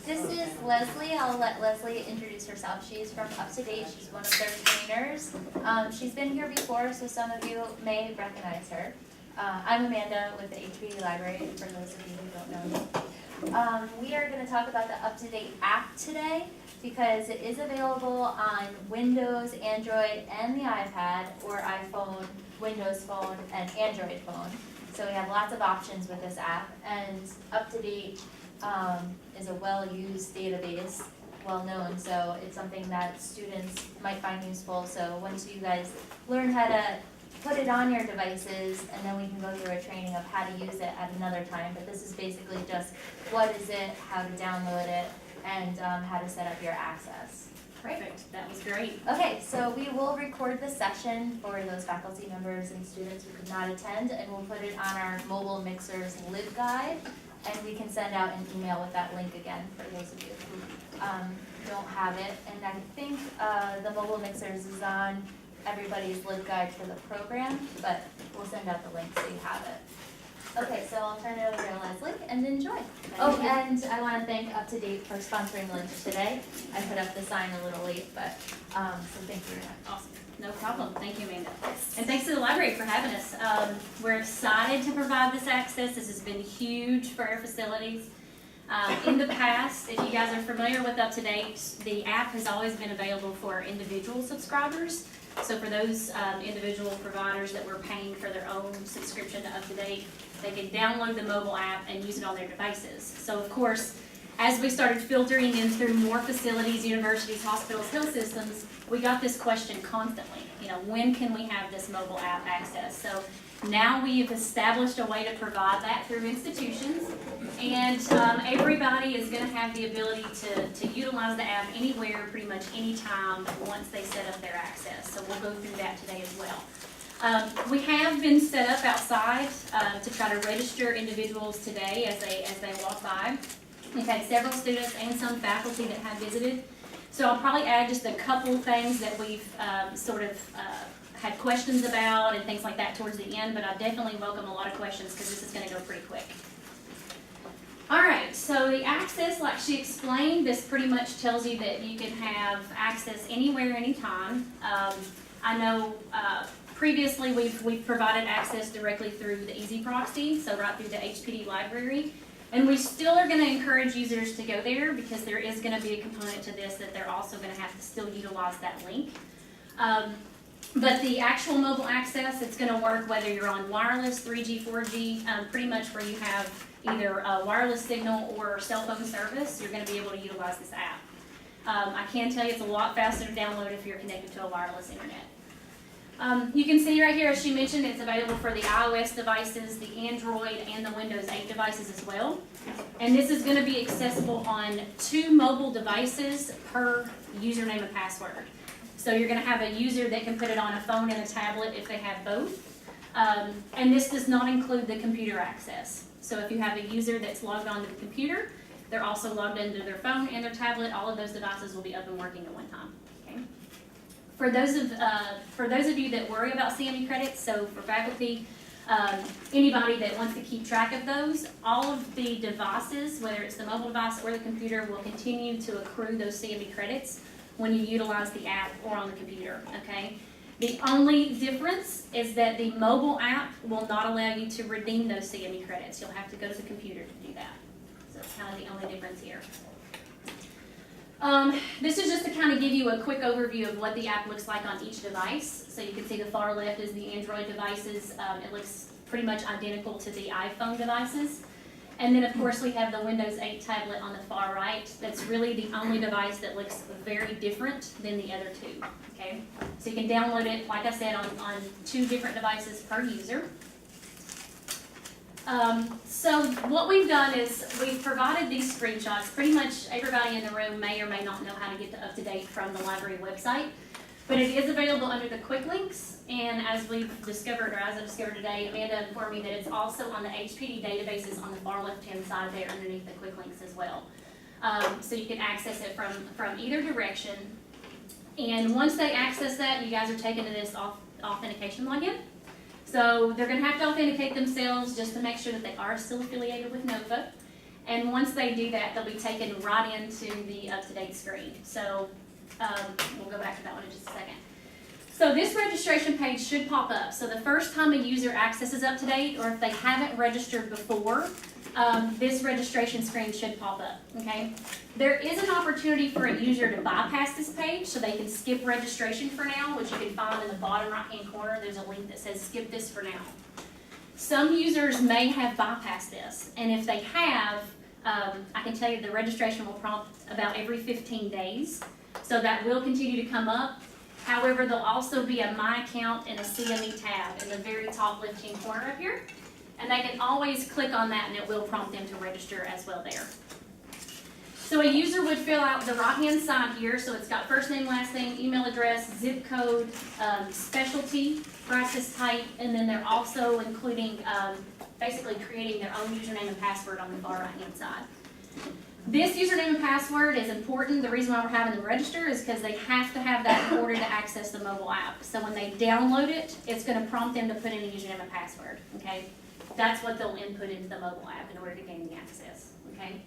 This is Leslie. I'll let Leslie introduce herself. She's from UpToDate. She's one of their trainers. She's been here before, so some of you may recognize her. I'm Amanda with the HPD library, for those of you who don't know me. We are going to talk about the UpToDate app today because it is available on Windows, Android, and the iPad, or iPhone, Windows Phone, and Android phone. So we have lots of options with this app, and UpToDate is a well-used database, well-known, so it's something that students might find useful. So once you guys learn how to put it on your devices, and then we can go through a training of how to use it at another time. But this is basically just what is it, how to download it, and how to set up your access. Perfect. That was great. Okay, so we will record the session for those faculty members and students who could not attend, and we'll put it on our mobile mixers LibGuide, and we can send out an email with that link again for those of you who don't have it. And I think the mobile mixers is on everybody's LibGuide for the program, but we'll send out the link so you have it. Okay, so I'll turn it over to Leslie and enjoy. And I want to thank UpToDate for sponsoring lunch today. I put up the sign a little late, but so thank you very much. Awesome. No problem. Thank you, Amanda. And thanks to the library for having us. We're excited to provide this access. This has been huge for our facilities. In the past, if you guys are familiar with UpToDate, the app has always been available for individual subscribers. So for those individual providers that were paying for their own subscription to UpToDate, they can download the mobile app and use it on their devices. So of course, as we started filtering in through more facilities, universities, hospitals, health systems, we got this question constantly. You know, when can we have this mobile app access? So now we've established a way to provide that through institutions, and everybody is going to have the ability to utilize the app anywhere, pretty much anytime, once they set up their access. So we'll go through that today as well. We have been set up outside to try to register individuals today as they walk by. We've had several students and some faculty that have visited. So I'll probably add just a couple things that we've had questions about and things like that towards the end, but I definitely welcome a lot of questions because this is going to go pretty quick. All right, so the access, like she explained, this pretty much tells you that you can have access anywhere, anytime. I know previously we've provided access directly through the Easy Proxy, so right through the HPD library. And we still are going to encourage users to go there because there is going to be a component to this that they're also going to have to still utilize that link. But the actual mobile access, it's going to work whether you're on wireless, 3G, 4G, pretty much where you have either a wireless signal or cell phone service, you're going to be able to utilize this app. I can tell you it's a lot faster to download if you're connected to a wireless internet. You can see right here, as she mentioned, it's available for the iOS devices, the Android, and the Windows 8 devices as well. And this is going to be accessible on 2 mobile devices per username and password. So you're going to have a user that can put it on a phone and a tablet if they have both. And this does not include the computer access. So if you have a user that's logged onto the computer, they're also logged into their phone and their tablet, all of those devices will be up and working at one time. Okay? For those of you that worry about CME credits, so for faculty, anybody that wants to keep track of those, all of the devices, whether it's the mobile device or the computer, will continue to accrue those CME credits when you utilize the app or on the computer, okay? The only difference is that the mobile app will not allow you to redeem those CME credits. You'll have to go to the computer to do that. So it's kind of the only difference here. This is just to kind of give you a quick overview of what the app looks like on each device. So you can see the far left is the Android devices. It looks pretty much identical to the iPhone devices. And then, of course, we have the Windows 8 tablet on the far right. That's really the only device that looks very different than the other 2. Okay? So you can download it, like I said, on 2 different devices per user. So what we've done is we've provided these screenshots. Pretty much everybody in the room may or may not know how to get to UpToDate from the library website. But it is available under the quick links, and as we've discovered, or as I discovered today, Amanda informed me that it's also on the HPD databases on the far left-hand side there underneath the quick links as well. So you can access it from either direction. And once they access that, you guys are taken to this authentication login. So they're going to have to authenticate themselves just to make sure that they are still affiliated with NOVA. And once they do that, they'll be taken right into the UpToDate screen. So we'll go back to that one in just a second. So this registration page should pop up. So the first time a user accesses UpToDate, or if they haven't registered before, this registration screen should pop up, okay? There is an opportunity for a user to bypass this page, so they can skip registration for now, which you can find in the bottom right-hand corner. There's a link that says skip this for now. Some users may have bypassed this, and if they have, I can tell you the registration will prompt about every 15 days, so that will continue to come up. However, there'll also be a My Account and a CME tab in the very top left-hand corner up here, and they can always click on that and it will prompt them to register as well there. So a user would fill out the right-hand side here, so it's got first name, last name, email address, zip code, specialty, practice type, and then they're also including basically creating their own username and password on the far right-hand side. This username and password is important. The reason why we're having them register is because they have to have that in order to access the mobile app. So when they download it, it's going to prompt them to put in a username and password, okay? That's what they'll input into the mobile app in order to gain the access, okay?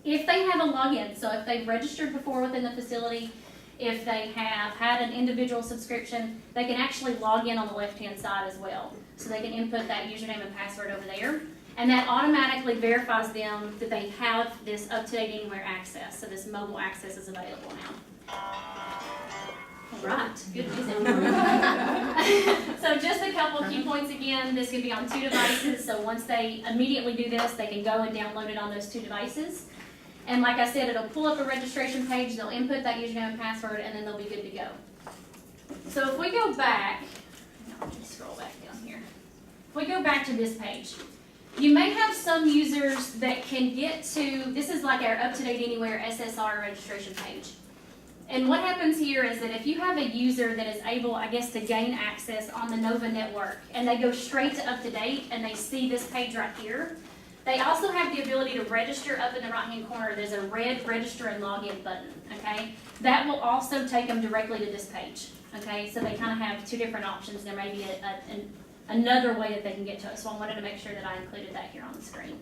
If they have a login, so if they've registered before within the facility, if they have had an individual subscription, they can actually log in on the left-hand side as well. So they can input that username and password over there, and that automatically verifies them that they have this UpToDate Anywhere access. So this mobile access is available now. All right, good music. So just a couple of key points again. This can be on 2 devices, so once they immediately do this, they can go and download it on those 2 devices. And like I said, it'll pull up a registration page, they'll input that username and password, and then they'll be good to go. So if we go back, I'll just scroll back down here. If we go back to this page, you may have some users that can get to, this is like our UpToDate Anywhere SSR registration page. And what happens here is that if you have a user that is able, I guess, to gain access on the Nova network, and they go straight to UpToDate and they see this page right here, they also have the ability to register up in the right-hand corner. There's a red register and login button, okay? That will also take them directly to this page, okay? So they kind of have 2 different options. There may be another way that they can get to it. So I wanted to make sure that I included that here on the screen.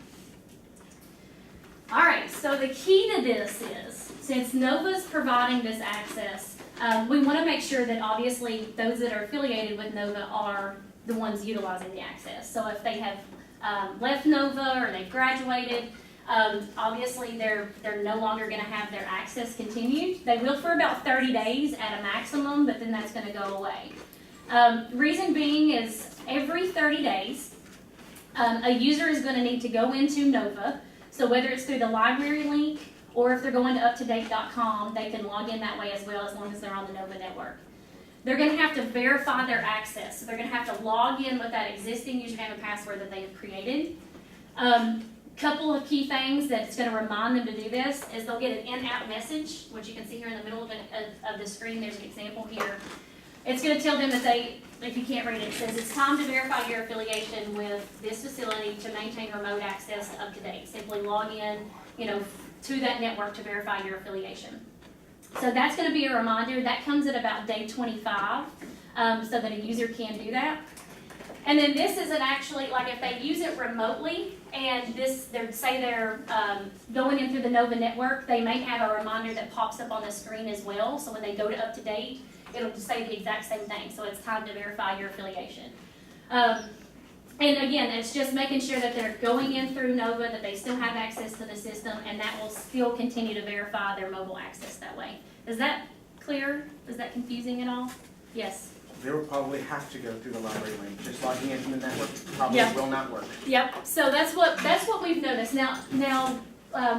All right, so the key to this is, since Nova's providing this access, we want to make sure that obviously those that are affiliated with Nova are the ones utilizing the access. So if they have left Nova or they've graduated, obviously they're no longer going to have their access continued. They will for about 30 days at a maximum, but then that's going to go away. Reason being is every 30 days, a user is going to need to go into Nova. So whether it's through the library link or if they're going to UpToDate.com, they can log in that way as well, as long as they're on the Nova network. They're going to have to verify their access. So they're going to have to log in with that existing username and password that they have created. Couple of key things that's going to remind them to do this is they'll get an in-app message, which you can see here in the middle of the screen. There's an example here. It's going to tell them that if you can't read it, it says it's time to verify your affiliation with this facility to maintain remote access to UpToDate. Simply log in, to that network to verify your affiliation. So that's going to be a reminder. That comes at about day 25, so that a user can do that. And then this isn't actually, like if they use it remotely and say they're going in through the Nova network, they may have a reminder that pops up on the screen as well. So when they go to UpToDate, it'll just say the exact same thing. So it's time to verify your affiliation. And again, it's just making sure that they're going in through Nova, that they still have access to the system, and that will still continue to verify their mobile access that way. Is that clear? Is that confusing at all? Yes? They will probably have to go through the library link. Just logging into the network probably will not work. Yep. So that's what we've noticed. Now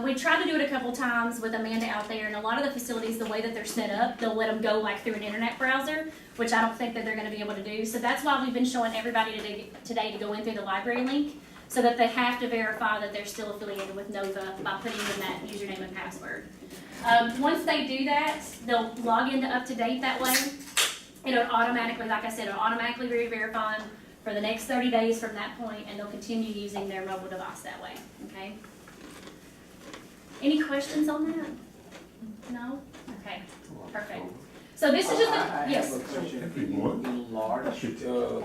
we tried to do it a couple times with Amanda out there, and a lot of the facilities, the way that they're set up, they'll let them go like through an internet browser, which I don't think that they're going to be able to do. So that's why we've been showing everybody today to go in through the library link, so that they have to verify that they're still affiliated with Nova by putting in that username and password. Once they do that, they'll log into UpToDate that way. It'll automatically, like I said, it'll automatically re-verify them for the next 30 days from that point, and they'll continue using their mobile device that way, okay? Any questions on that? No? Okay, perfect. So this is just yes. I have a question. If you enlarge the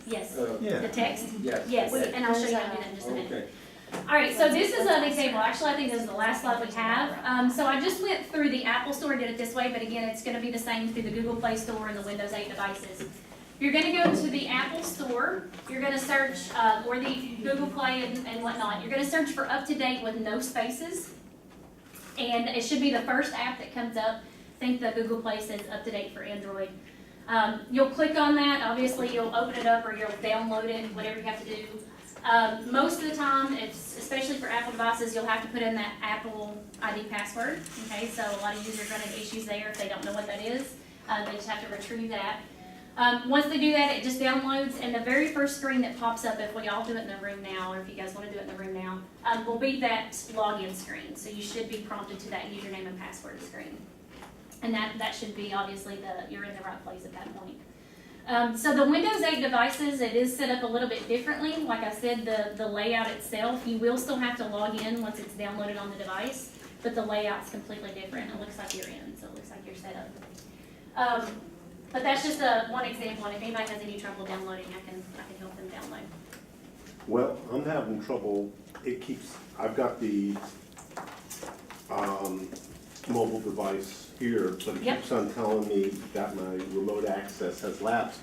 Yes. yeah. The text? Yes. Yes, and I'll show you how to do that in just a minute. Okay. All right, so this is an example. Actually, I think this is the last slide we have. So I just went through the Apple Store, did it this way, but again, it's gonna be the same through the Google Play Store and the Windows 8 devices. You're gonna go to the Apple Store, you're gonna search, or the Google Play and whatnot. You're gonna search for UpToDate with no spaces. And it should be the first app that comes up. I think the Google Play says UpToDate for Android. You'll click on that, obviously you'll open it up or you'll download it, whatever you have to do. Most of the time, especially for Apple devices, you'll have to put in that Apple ID password. Okay, so a lot of users run into issues there if they don't know what that is. They just have to retrieve that. Once they do that, it just downloads, and the very first screen that pops up, if we all do it in the room now, or if you guys want to do it in the room now, will be that login screen. So you should be prompted to that username and password screen. And that should be, obviously, you're in the right place at that point. So the Windows 8 devices, it is set up a little bit differently. Like I said, the layout itself, you will still have to log in once it's downloaded on the device, but the layout's completely different. It looks like you're in, so it looks like you're set up. But that's just one example, and if anybody has any trouble downloading, I can help them download. Well, I'm having trouble, I've got the, mobile device here, but it Yep. keeps on telling me that my remote access has lapsed,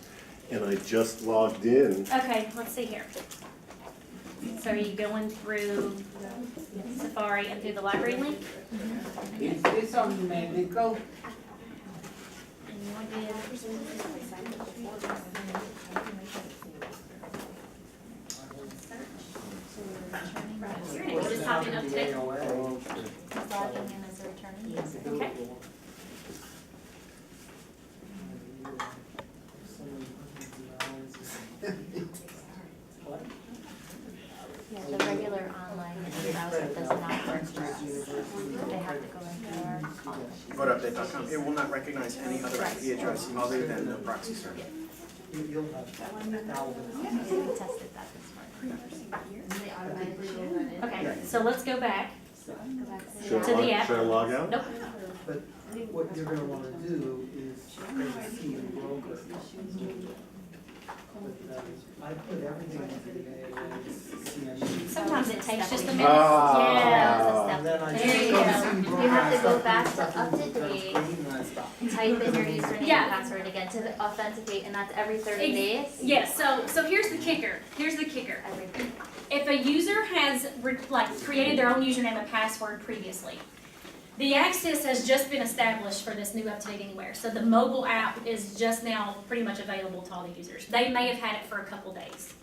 and I just logged in. Okay, let's see here. So are you going through Safari and through the library link? Is this on medical? And you want to Here it is. We'll just type in UpToDate. Logging in as a returning user. Okay. Yeah, the regular online browser does not work for us. They have to go into our college. HPD.com, it will not recognize any other IP address other than the proxy server. We tested that this morning. Okay, so let's go back. Go back to Should the To the I app. log out? Nope. But what you're gonna wanna do is create a scheme broker. But, I put everything into the CME. Sometimes it takes just a minute. Ah. Yeah. And then I There just you go go. to scheme broker You have to and go stuff, back and to stuff in UpToDate. the screen and I stop. Type in your username Yeah. and password again to authenticate, and that's every 30 days? Yes, so here's the kicker. Here's the kicker. Everything. If a user has created their own username and password previously, the access has just been established for this new UpToDate Anywhere. So the mobile app is just now pretty much available to all the users. They may have had it for a couple days.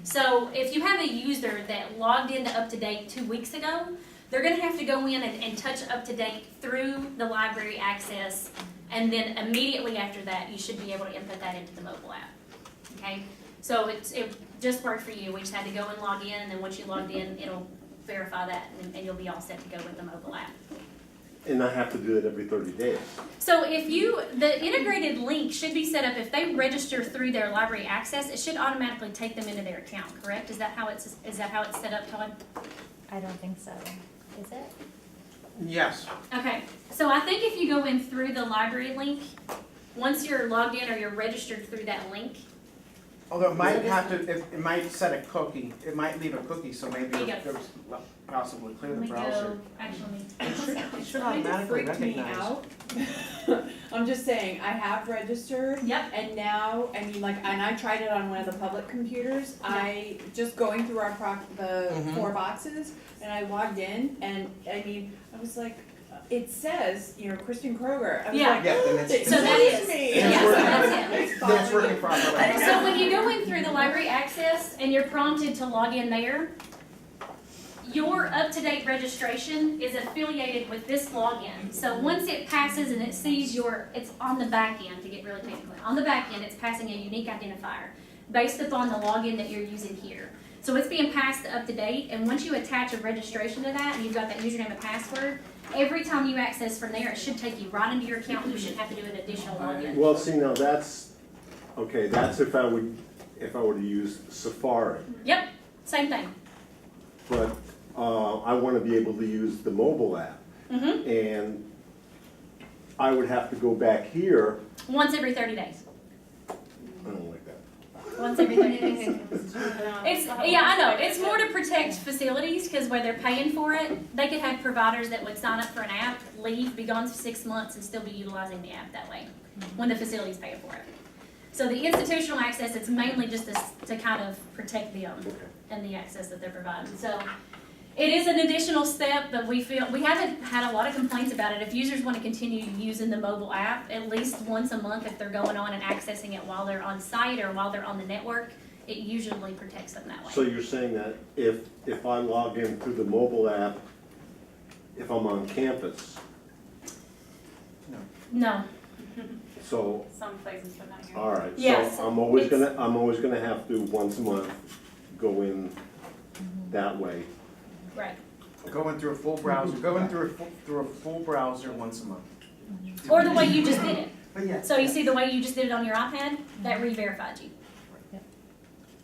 So if you have a user that logged into UpToDate 2 weeks ago, they're gonna have to go in and touch UpToDate through the library access, and then immediately after that, you should be able to input that into the mobile app. Okay? So it just worked for you. We just had to go and log in, and then once you logged in, it'll verify that, and you'll be all set to go with the mobile app. And I have to do it every 30 days. So the integrated link should be set up, if they register through their library access, it should automatically take them into their account, correct? Is that how it's set up, Todd? I don't think so. Is it? Yes. Okay, so I think if you go in through the library link, once you're logged in or you're registered through that link, Although it might have to, it might set a cookie, it might leave a cookie, so maybe There you it would possibly clear let the me browser. go, actually, It should Kind of automatically freaked me recognize. out. I'm just saying, I have registered. Yep. And now, I mean, and I tried it on one of the public computers. I just going through the Mhm. 4 boxes, and I logged in, and I mean, I was like, it says, Kristen Kroger. I was Yeah. like, Yeah, then it's. So that is- me. Then yeah, it's so working. that's it. Then it's working properly. So when you go in through the library access and you're prompted to log in there, your UpToDate registration is affiliated with this login. So once it passes and it sees it's on the back end, to get really technical. On the back end, it's passing a unique identifier based upon the login that you're using here. So it's being passed to UpToDate, and once you attach a registration to that and you've got that username and password, every time you access from there, it should take you right into your account. You shouldn't have to do an additional login. Well, see, now that's if I were to use Safari. Yep, same thing. But I want to be able to use the mobile app. Mm-hmm. And I would have to go back here. Once every 30 days. I don't like that. once every 30 days. It's, yeah, I know, it's more to protect facilities, because where they're paying for it, they could have providers that would sign up for an app, leave, be gone for 6 months, and still be utilizing the app that way, when the facility's paying for it. So the institutional access, it's mainly just to kind of protect them and the access that they're providing. So it is an additional step, but we feel, we haven't had a lot of complaints about it. If users want to continue using the mobile app at least once a month, if they're going on and accessing it while they're on site or while they're on the network, it usually protects them that way. So you're saying that if I log in through the mobile app, if I'm on campus, No. so, Some places, but not here. all right, Yes, so I'm always it's- gonna have to, once a month, go in that way. Right. Going through a full browser, through a full browser once a month. Or the way you just did it. But yeah. So you see the way you just did it on your iPad, that re-verified you.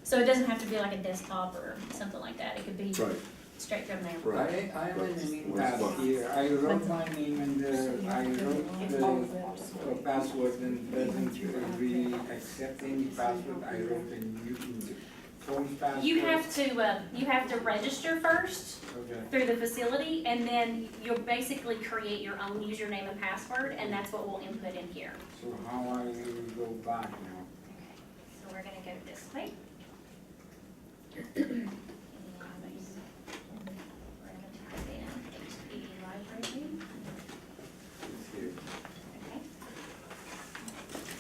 So it doesn't have to be like a desktop or something like that. It could be Right, straight from there. right. I am an impasse here. I wrote my name and I wrote the password and doesn't really accept any password. I wrote a new phone password. You have to register first Okay. through the facility, and then you'll basically create your own username and password, and that's what we'll input in here. So how I will go back now? So we're gonna go this way. And we're gonna type in HPD library. It's here. Okay.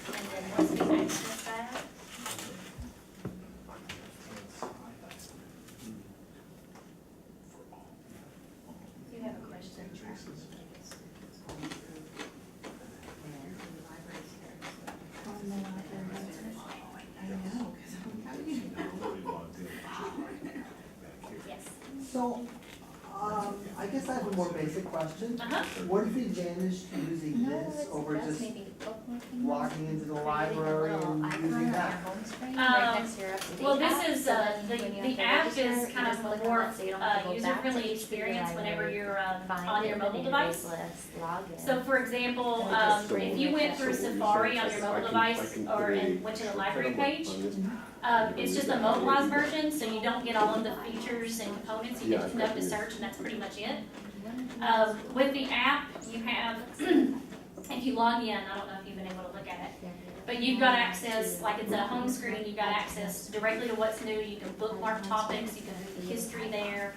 And then once we access that, if you have a question, yes. So, I guess I have a more basic question. Uh-huh. What is the advantage to using this over just logging into the library and using that? Well, this is, the app is kind of a more user-friendly experience whenever you're on your mobile device. So for example, if you went through Safari on your mobile device or went to the library page, it's just a mobilized version, so you don't get all of the features and components. You just know to search, and that's pretty much it. With the app, you have, if you log in, I don't know if you've been able to look at it, but you've got access, like it's a home screen, you've got access directly to what's new. You can bookmark topics, you can do history there.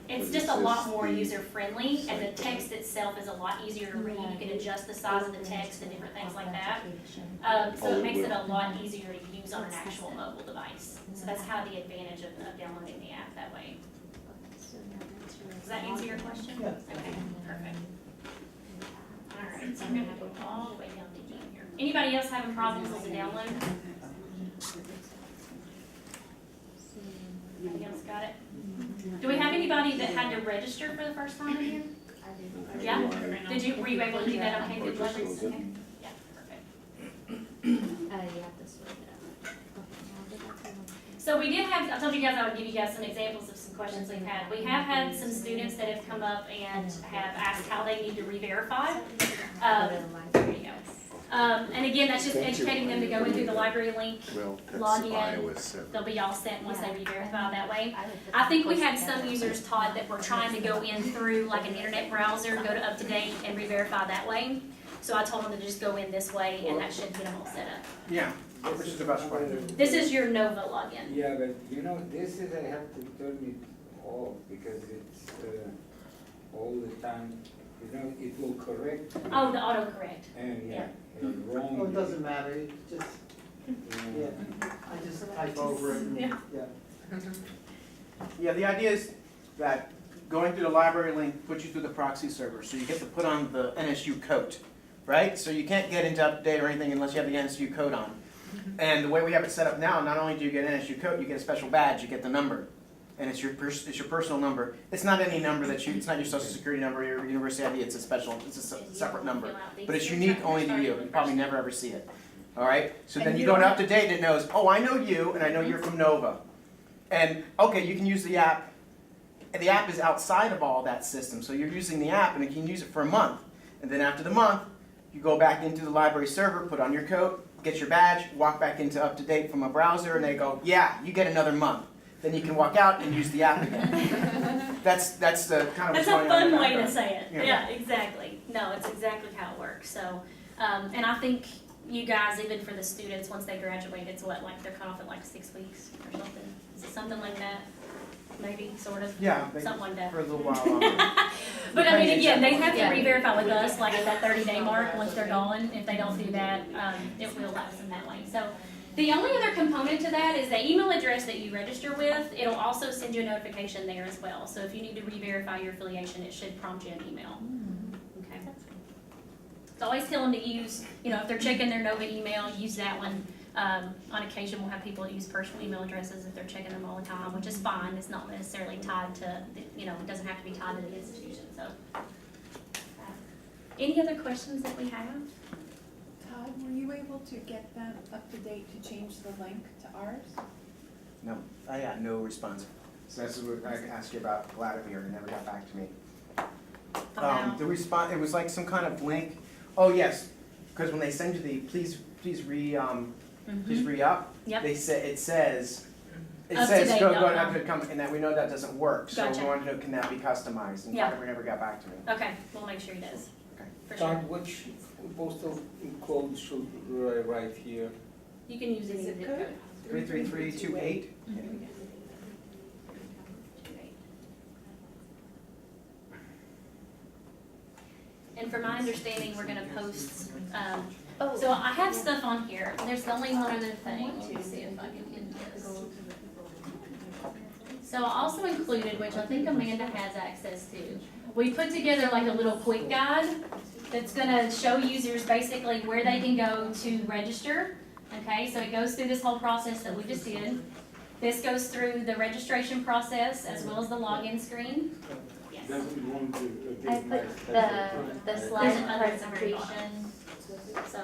It's just a lot more user-friendly, and the text itself is a lot easier to read. You can adjust the size of the text and different things like that. So it makes it a lot easier to use on an actual mobile device. So that's kind of the advantage of downloading the app that way. Does that answer your question? Yeah. Okay, perfect. All right, so I'm gonna go all the way down to E here. Anybody else having problems with the download? Anybody else got it? Do we have anybody that had to register for the first time in here? Yeah? Were you able to do that okay through the library? Okay. Yeah, perfect. So we did have, I told you guys I would give you guys some examples of some questions we've had. We have had some students that have come up and have asked how they need to re-verify. There you go. And again, that's just educating them to go in through the library link, log in. They'll be all set once they re-verify that way. I think we had some users, Todd, that were trying to go in through like an internet browser, go to UpToDate and re-verify that way. So I told them to just go in this way, and that should get them all set up. Yeah, which is the best way. This is your Nova login. Yeah, but you know, this is, I have to turn it off because it's all the time, you know, it will correct. Oh, the autocorrect. And Yeah. wrong. Oh, it doesn't matter, it just, yeah, I just type over it and, Yeah. yeah. Yeah, the idea is that going through the library link puts you through the proxy server, so you get to put on the NSU coat, right? So you can't get into UpToDate or anything unless you have the NSU coat on. And the way we have it set up now, not only do you get an NSU coat, you get a special badge, you get the number. And it's your personal number. It's not any number that it's not your social security number, your university ID, it's a separate number. But it's unique only to you, you probably never ever see it. All right, so then you go to UpToDate and it knows, oh, I know you, and I know you're from Nova. And okay, you can use the app, and the app is outside of all that system, so you're using the app and you can use it for a month. And then after the month, you go back into the library server, put on your coat, get your badge, walk back into UpToDate from a browser, and they go, yeah, you get another month. Then you can walk out and use the app again. That's the kind of That's what's a going on in fun the way to background. say it. Yeah. Yeah, exactly. No, it's exactly how it works. So, and I think you guys, even for the students, once they graduate, it's what, like they're cut off at like 6 weeks or something? Is it something like that? Maybe, sort of? Yeah, Something like that. for a little while longer. But I mean, again, they have to Yeah. re-verify with us, like at that 30-day mark, once they're gone. If they don't do that, it will lapse in that way. So the only other component to that is the email address that you register with. It'll also send you a notification there as well. So if you need to re-verify your affiliation, it should prompt you an email. Okay. So always tell them to use, if they're checking their Nova email, use that one. On occasion, we'll have people that use personal email addresses if they're checking them all the time, which is fine. It's not necessarily tied to, it doesn't have to be tied to the institution, so. Any other questions that we have? Todd, were you able to get them up to date to change the link to ours? No, I got no response. So that's what I asked you about Vladimir, and never got back to me. The response, it was like some kind of link. Oh, yes, because when they send you the please re-up, Yep. it says UpToDate.com. go to UpToDate, and that we know that doesn't work. So Gotcha. we wanted to know, can that be customized? And Yeah. Vladimir never got back to me. Okay, we'll make sure he does. Okay. For sure. Todd, which postal code should I write here? You can use any Zip zip code? code. 33328. And from my understanding, we're gonna post, Oh, so I have stuff on here. There's only one other thing. Let me see if I can get this. So I also included, which I think Amanda has access to, we put together like a little quick guide that's gonna show users basically where they can go to register. Okay, so it goes through this whole process that we just did. This goes through the registration process as well as the login screen. Yes. Doesn't want to I take my put special the There's slide another presentation, so,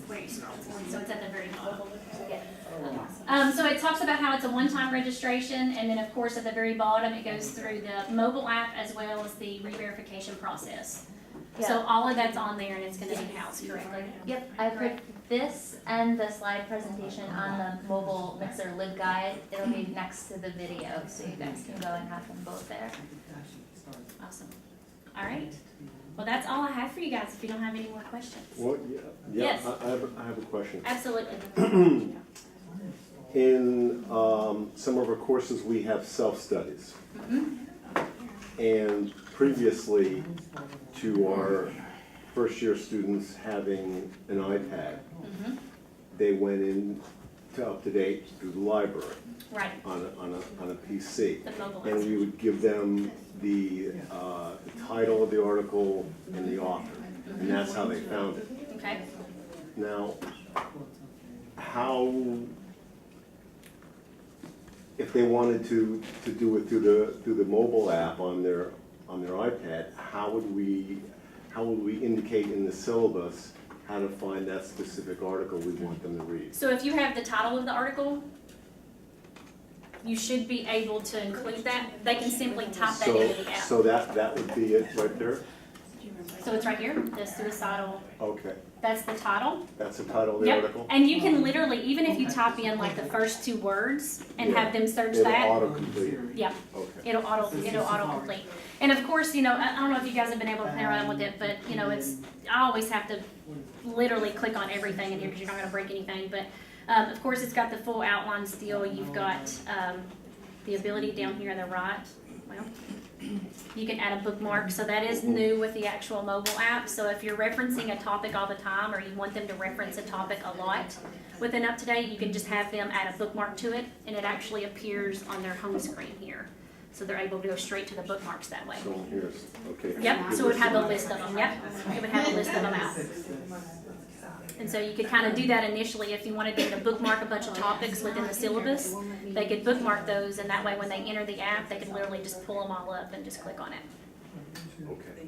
Where you scroll, so it's at the very bottom. yeah. So it talks about how it's a one-time registration, and then of course at the very bottom, it goes through the mobile app as well as the re-verification process. So Yeah. all of that's on there and it's gonna be housed correctly. Yep, I put this and the slide presentation on the mobile Mixer LibGuide. It'll be next to the video, so you guys can go and have them both there. Awesome. All right. Well, that's all I have for you guys, if you don't have any more questions. Well, yeah, Yes. I have a question. Absolutely. In some of our courses, we have self-studies. And previously to our first-year students having an iPad, they went in to UpToDate through the library Right, on a PC. the mobile And app. we would give them the title of the article and the author. And that's how they found it. Okay. Now, how, if they wanted to do it through the mobile app on their iPad, how would we indicate in the syllabus how to find that specific article we want them to read? So if you have the title of the article, you should be able to include that. They can simply type that into the app. So that would be it right there? So it's right here, the suicidal, Okay, that's the title. that's the title of the Yep, article? and you can literally, even if you type in like the first 2 words and have them search It'll that, auto-complete, yeah, okay. it'll auto-complete. And of course, I don't know if you guys have been able to play around with it, but I always have to literally click on everything in here because you're not gonna break anything, but of course, it's got the full outline still. You've got the ability down here on the right, well, you can add a bookmark, so that is new with the actual mobile app. So if you're referencing a topic all the time, or you want them to reference a topic a lot within UpToDate, you can just have them add a bookmark to it, and it actually appears on their home screen here. So they're able to go straight to the bookmarks that way. So here's, okay. Yep, so it would have a list of them, yep, it would have a list of them out. And so you could kind of do that initially if you wanted them to bookmark a bunch of topics within the syllabus. They could bookmark those, and that way when they enter the app, they could literally just pull them all up and just click on it. Okay.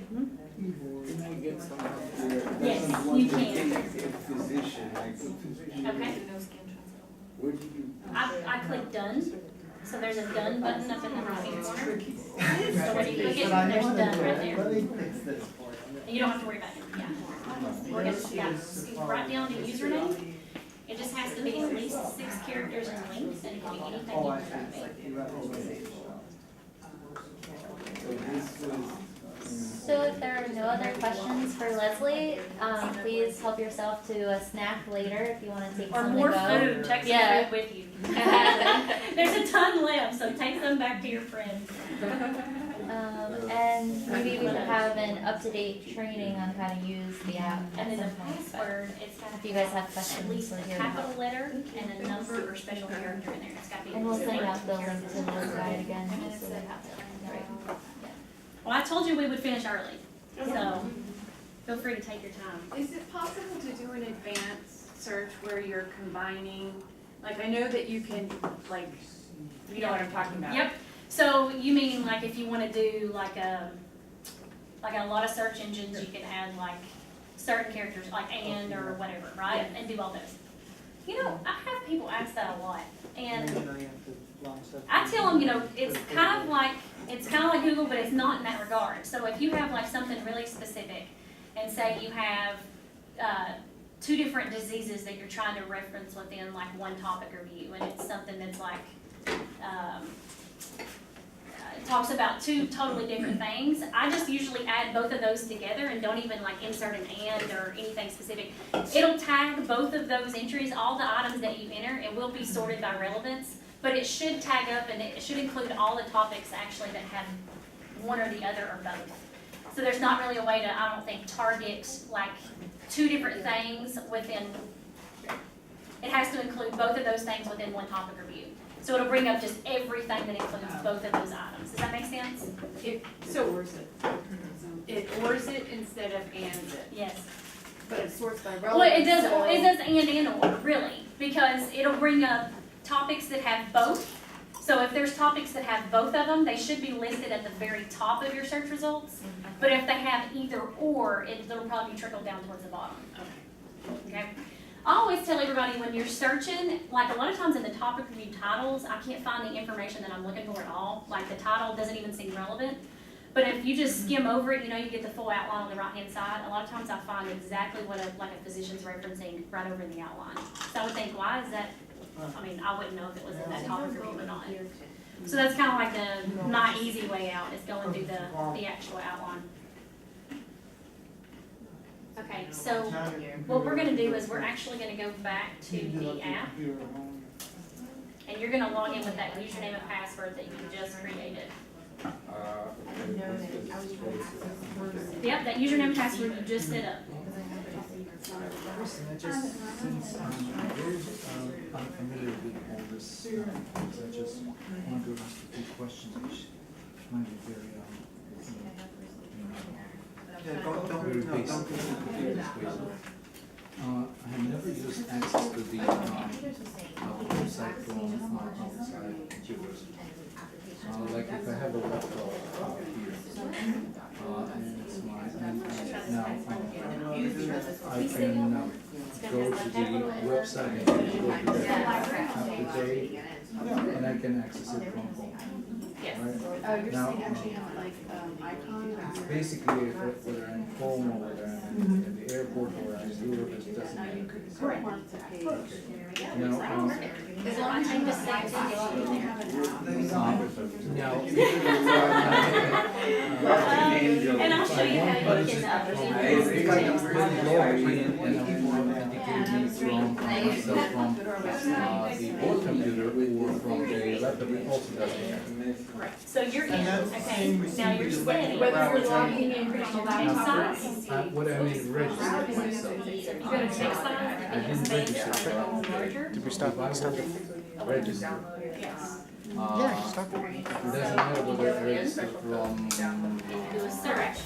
Can I get some help here? Yes, Doesn't want you to can. take a physician, like a physician. Okay, Where do you? I click done, so there's a done button up in the right hand corner. So when you click it, there's done right there. Let me fix this for you. And you don't have to worry about it, yeah. We're gonna, yeah, scoop right down to username. It just has to be at least 6 characters in length, and it can be anything you Oh, I want see, it to it's be. like you have organization. So this was. So if there are no other questions for Leslie, please help yourself to a snack later if you wanna take Or some to more go. food, take some Yeah. food with you. There's a ton left, so take some back to your friends. And maybe we could have an up-to-date training on how to use the app at And then some the point, but password, it's gotta if you guys have at questions, least we're a here to help. capital letter and a number or special character in there. It's gotta be. And we'll send separate out the link characters. to the guide again, just so they have it. Right. Well, I told you we would finish early, so feel free to take your time. Is it possible to do an advanced search where you're combining, like, I know that you can, like, you know what I'm talking about? Yep, so you mean like if you wanna do like a lot of search engines, you can add like certain characters, like and or whatever, right? And do all those. You know, I have people ask that a lot, and I tell them, you know, it's kind of like Google, but it's not in that regard. So if you have like something really specific, and say you have 2 different diseases that you're trying to reference within like one topic or view, and it's something that's like, it talks about 2 totally different things, I just usually add both of those together and don't even like insert an and or anything specific. It'll tag both of those entries, all the items that you enter, it will be sorted by relevance, but it should tag up and it should include all the topics actually that have one or the other or both. So there's not really a way to, I don't think, target like 2 different things within, it has to include both of those things within one topic or view. So it'll bring up just everything that includes both of those items. Does that make sense? So, it ors it instead of ands it, Yes. but it sorts by Well, relevance. it does and or, really, because it'll bring up topics that have both. So if there's topics that have both of them, they should be listed at the very top of your search results. But if they have either or, it'll probably be trickled down towards the bottom. Okay? I always tell everybody when you're searching, like a lot of times in the topic review titles, I can't find the information that I'm looking for at all. Like the title doesn't even seem relevant. But if you just skim over it, you know, you get the full outline on the right-hand side. A lot of times I find exactly what a physician's referencing right over in the outline. So I would think, why is that? I mean, I wouldn't know if it was in that topic review or not. So that's kind of like my easy way out, is going through the actual outline. Okay, so what we're gonna do is we're actually gonna go back to the app, and you're gonna log in with that username and password that you just created. Yep, that username and password you just set up. Since I'm unfamiliar with all this, I just want to ask a few questions which might be very, very basic. I have never used access to the website from outside computers. Like if I have a laptop here, and it's my, and now I can go to the website and go to the UpToDate, and I can access it from home. Yes. Right? You're Now, saying actually have like, icons? basically, whether I'm home or whether I'm at the airport or I'm in Europe, it doesn't matter. Correct. Now, As long as you just say to get you in there. And I'll show you how you can, the old computer or from the laptop, it also doesn't. So you're in, okay, now you're setting. Whether you're logging in, Text size. What I mean, register myself. You go to text size, I and didn't expand it register. or larger. Did we stop? If I would register, Yes. Yeah, stop. it doesn't matter whether it's from Do a search.